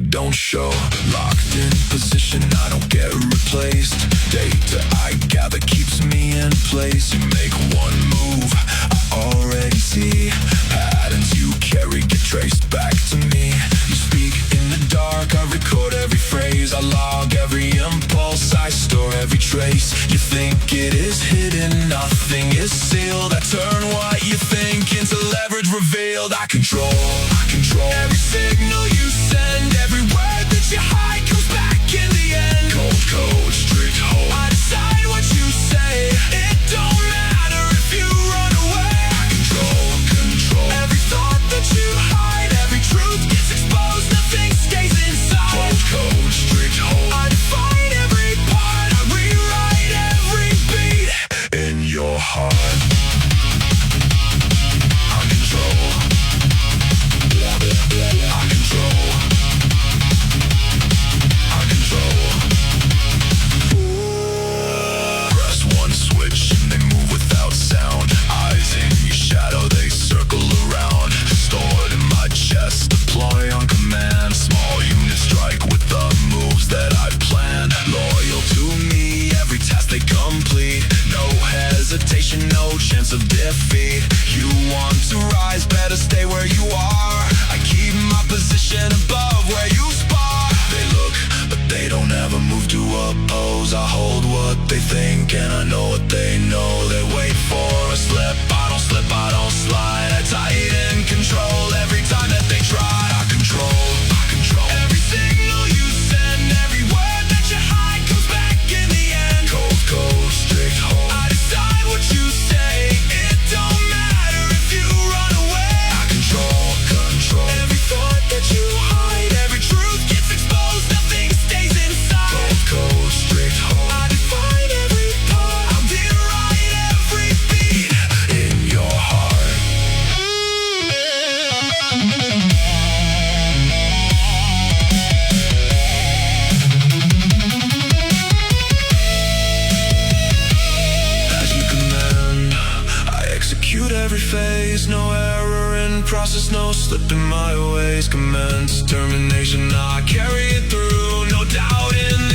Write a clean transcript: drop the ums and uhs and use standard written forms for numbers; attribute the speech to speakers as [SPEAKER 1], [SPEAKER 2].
[SPEAKER 1] don't show. Locked in position, I don't get replaced. Data I gather keeps me in place. You make one move, I already see. Patterns you carry get traced back to me. You speak in the dark, I record every phrase. I log every impulse, I store every trace. You think it is hidden, nothing is sealed. I turn what you think into leverage revealed. I control every signal you send. Every word that you hide comes back in the end. Cold code, strict hold, I decide what you say. It don't matter if you run away. I control every thought that you hide. Every truth gets exposed, nothing stays inside. Cold code, strict hold, I define every part. I rewrite every beat in your heart. No chance of defeat. You want to rise, better stay where you are. I keep my position above where you spar. They look, but they don't ever move to oppose. I hold what they think and I know what they know. They wait for a slip, I don't slip, I don't slide. I tight in control every time that they try. I control every signal you send. Every word that you hide comes back in the end. Cold, strict hold, I decide what you say. It don't matter if you run away. I control every thought that you hide. Every truth gets exposed, nothing stays inside. Cold, strict hold, I define every part. I'll rewrite every beat in your heart. As you command, I execute every phase. No error in process, no slipping my ways. Commence determination, I carry it through. No doubt in